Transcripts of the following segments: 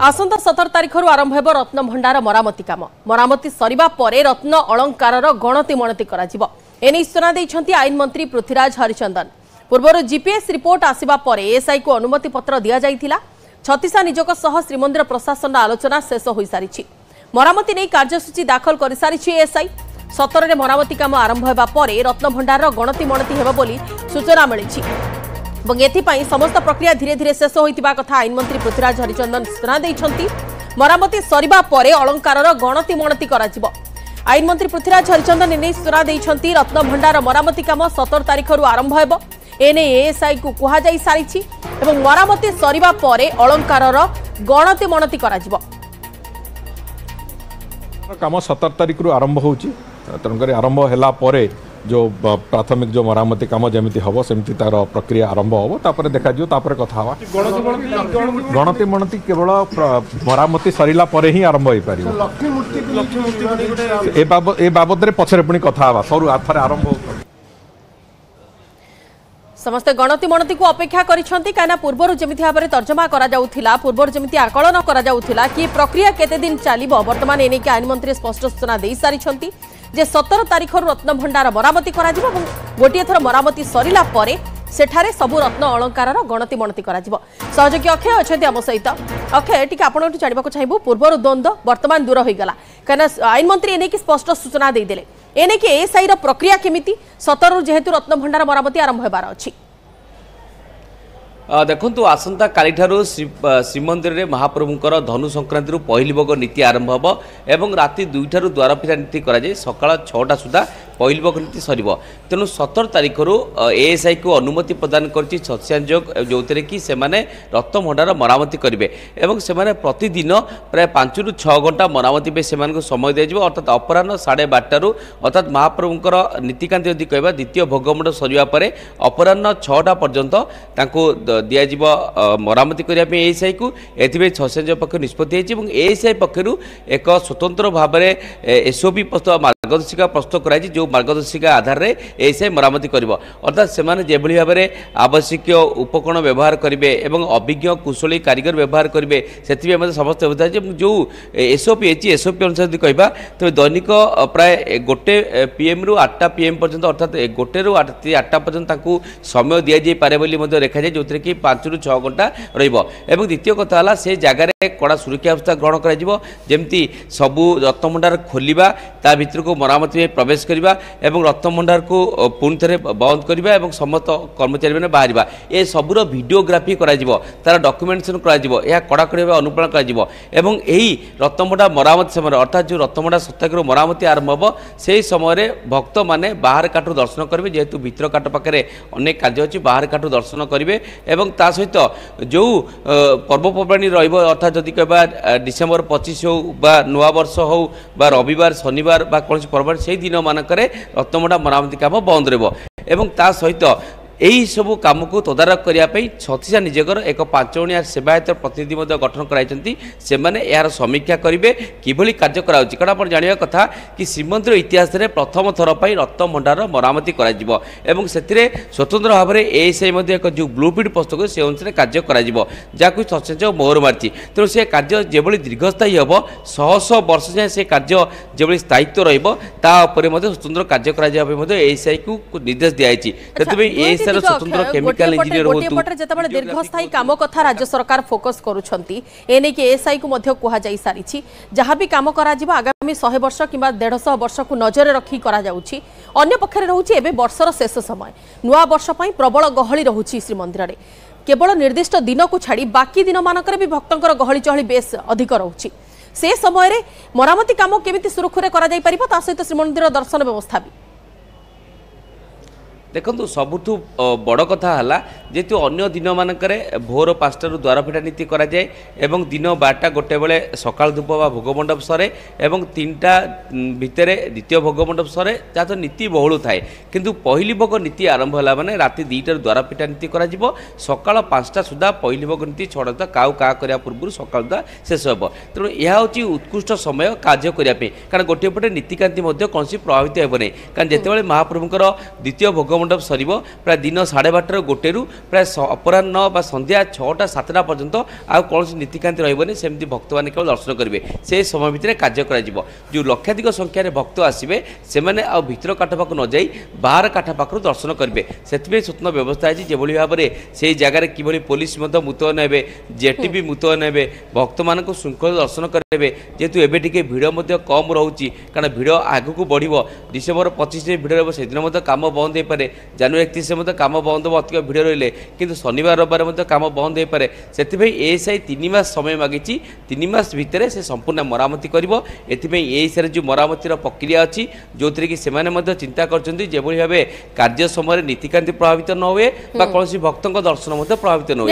आसंता 17 तारिख आरंभ हो रत्न भंडार मरामती काम मरामती सरिबा परे रत्न अलंकार गणति मणति कराजिबो एने सूचना दैछंती आईन मंत्री पृथ्वीराज हरिचंदन। पूर्व जीपीएस रिपोर्ट आसिबा परे एसआई को अनुमति पत्र दिया जाइथिला। छत्तीसा निजोग सह श्रीमंदिर प्रशासन आलोचना शेष होई सारिछि। मरामती नै कार्यसूची दाखल कर सारिछि एसआई। 17 रे मरामती काम आरंभ हेबा परे रत्न भंडार गणति मणति हेबो बोली सूचना मिलिछि। एथिपाई समस्त प्रक्रिया धीरे धीरे शेष होइतिबा कथा आईन मंत्री पृथ्वीराज हरिचंदन सूचना दैछंती। मरामती सरिबा परे अलंकार गणति मणति कराजिबो। आईन मंत्री पृथ्वीराज हरिचंदन एने सूचना दैछंती। रत्न भंडार मरामती काम 17 तारिख आरंभ हेबो एने एएसआई को कुहा जाई सारिछि एवं मरामती सरिबा परे अलंकार गणति मणति कराजिबो। काम 17 तारिख आरंभ होउची तनकर आरंभ होला परे जो प्राथमिक जो मरामती काम जमी हम सेमती तार प्रक्रिया आरंभ हम तापर देखा जो तापर कथा हवा। गणति मणति केवल मरामती सरिला परे ही आरंभ हो पारिबो। ए बाबद रे पछरे पुनी कथा हवा सरू आथरे आरंभ हो। समस्त गणति मणति को अपेक्षा करिसंती काना पूर्वर जेमिति भाबरे तर्जमा करा जाउथिला पूर्वर जेमिति आकलन करा जाउथिला कि प्रक्रिया केते दिन चलिबो वर्तमान एने के आईन मंत्री स्पष्ट सूचना देई सारिसंती जे 17 तारिख रत्न भंडार मरामती करा जिवो गोटे थर मरामती सरिला परे सेठारे सबु रत्न अलंकार गणति मणति करा जिवो। सहयोगी अक्षय अछंती हम सहित। अक्षय टिके आपनटु जानिबाको चाहबो पूर्वर द्वंद्व वर्तमान दूर होई गला काना आईन मंत्री एने की स्पष्ट सूचना देई देले एने के एसआई रो प्रक्रिया केमिति 17 जेहेतु रत्न भंडार मरामती आरंभ हेबार अछि। देखु आसंता काली ठारू श्रीमंदिर में महाप्रभुंकर धनु संक्रांति पहली भोग नीति आरंभ हो एवं राति 2 ठारू द्वारफिरा नीति कराए सकाळ 6टा सुधा पहली भोग नीति सर तेणु 17 तारिख एएसआई को अनुमति प्रदान कर सत्यांजोग जो कि से रत्न भंडार मरामती करेंगे और से प्रतिदिन प्राय 5 ରୁ 6 घंटा मरामती से समय दिज्व अर्थात अपराह 12:30 अर्थात महाप्रभुंकर नीतिकांति यदि कहवा द्वितीय भोगमंडप सरिया परे अपराह 6टा पर्यंत दिज्व मरामती करने एएसआई को एथि सत्यांजोग पक्ष निष्पत्ति एएसआई पक्षर एक स्वतंत्र भाव में एसओपी मार्गदर्शिका प्रस्तुत कराई जो मार्गदर्शिका आधार में एएसआई मरामती करिवो अर्थात सेमाने जेभली भाव में आवश्यक उपकरण व्यवहार करेंगे और अभिज्ञ कुशली कारीगर व्यवहार करेंगे से समस्त जो एसओपी एसओपी अनुसार यदि कहवा तेज दैनिक प्राय 1 PM ରୁ 8टा PM पर्यंत अर्थात 1 ରୁ 8टा पर्यंत समय दि जाए देखा जाए जो कि 5 ରୁ 6 घंटा रही। द्वितीय कथा से जगार कड़ा सुरक्षा व्यवस्था ग्रहण करमती सबू रत्न भंडार खोलिबा ता भितर को मरामती प्रवेश करवा एवं रत्न भंडार को पुणी थे बंद करवा एवं समस्त कर्मचारी मैंने बाहर ए सबूर भिडियोग्राफी तार डॉक्यूमेंटेशन कड़ाकड़ी भाव अनुपालन कर रत्न भंडार मरामती समय अर्थात जो रत्न भंडार 17 तारिख मरामती आरंभ हो से समय भक्त मैंने बाहर काठू दर्शन करेंगे जेहेतु भीतर काठ पाखे अनेक कार्य अच्छी बाहर काठू दर्शन करेंगे एवं ता सहित जो पर्वपर्वाणी अर्थात जदि कहवा डिसेम्बर 25 हो नुआ वर्ष हो रविवार शनिवार कौन पर्व से दिन मानक रत्न भंडार मरामती काम बंद रही ता सहित यही सबू कम को तदारख करने छत्तीसा निजोगर एक 5 जणिया सेवायत प्रतिनिधि गठन कराई से यार समीक्षा करेंगे किभली कार्य करा कारण आप जाना कथा कि श्रीमंदिर इतिहास में प्रथम थर पर रत्न भंडार मरामती कर स्वतंत्र भाव में एएसआई एक जो ब्लूप्रिंट प्रस्तुत से अनुसार कार्य कर सत्यांजोग मोहर मारी तेणु से कार्य जो दीर्घस्थायी हम 100 वर्ष जाए से कार्य जो स्थायित्व स्वतंत्र कार्य कर एएसआई को निर्देश दिखाई स्वतंत्र केमिकल इंजीनियर होतु दीर्घस्थायी काम कथा राज्य सरकार फोकस करुछंती एने के एएसआई को मध्य कुहा जाई सारिछि जहां भी काम करा जिवो आगामी 100 वर्ष किबा 150 वर्ष को नजर रखी करा जाउछि। अन्य पक्षरे रहउछि एबे वर्षर शेष समय नुआ वर्ष पई प्रबल गहली रहउछि श्रीमंदिर रे केवल निर्दिष्ट दिन को छाड़ी बाकी दिन मानकर भी भक्तंकर गहली चहली बेस अधिक रहउछि से समय रे मरामती काम केमिति सुरक्षित करा जाई परिबो ता सहित श्रीमंदिर दर्शन व्यवस्था भी देखो सबुठ बड़ कथा है जेतु अन्य दिन मानक भोर 5 ରୁ द्वारफिटा नीति कराए एवं दिन 12टा गोटे बेले सकाळ धूप बा भोगमंडप सरे एवं 3टा भितर द्वितीय भोगमंडप सरे जहाँ तो नीति बहुल थाए किंतु पहली भोग नीति आरंभ है माने राति 2टा द्वारफिटा नीति करा सकाळ 5टा सुधा पहली भोग नीति 6टा काउ का करने पूर्व सकाळ सुधा शेष हो तेणु यह हूँ उत्कृष्ट समय कार्य करने कारण गोटे पटे नीतिकांति कौन प्रभावित हेबनी कारण जिते महाप्रभुंर द्वितीय भोग रत्नमंडप सर प्राय दिन 12:30 गोटेरु प्राय अपराह्न संध्या 6टा 7टा पर्यंत आउ कौन नीतिकांति रही सेमती भक्त मैंने केवल दर्शन करेंगे से समय भितर कार्य कर जो लक्षाधिक संख्यार भक्त आसवे से भीतर काठ पाक न जाई बाहर काठ पाखु दर्शन करेंगे से स्वतंत्र व्यवस्था है जो भाव में से जगार कि पुलिस मुतयन हे जेटीबी मुतयन हे भक्त मान श्रृंखला दर्शन करेंगे जेहेतु एवं टे भिड़ कम रोचे कारण भिड़ आग को बढ़ डिसेम्बर 25 भिड़ रही से दिन कम बंद हो पाए जनवरी 31 कम बंद हो अधिक भिड़ रही किंतु शनिवार रविवार कम बंद हो पाए से एएसआई 3 मास समय मागी 3 मास भितर से संपूर्ण मरामती कर एएसआई जो मरामतीर प्रक्रिया अच्छी जो थी कि से चिंता कर भाव कार्य समय नीतिकांति प्रभावित न हुए कौन भक्त दर्शन प्रभावित न हुए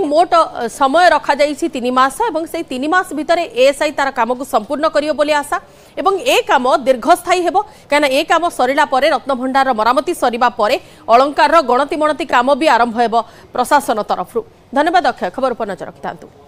मोट समय रखा 3 मास और से 3 मास भितर एएसआई तार काम को संपूर्ण करियो आशा एवं ए काम दीर्घस्थायी हेबो कहीं ए काम सरिला परे रत्नभंडार मरामती सरिबा परे अलंकार गणति मणति काम भी आरंभ हेबो प्रशासन तरफ। धन्यवाद अक्षय, खबर पर नजर रखिथांतु।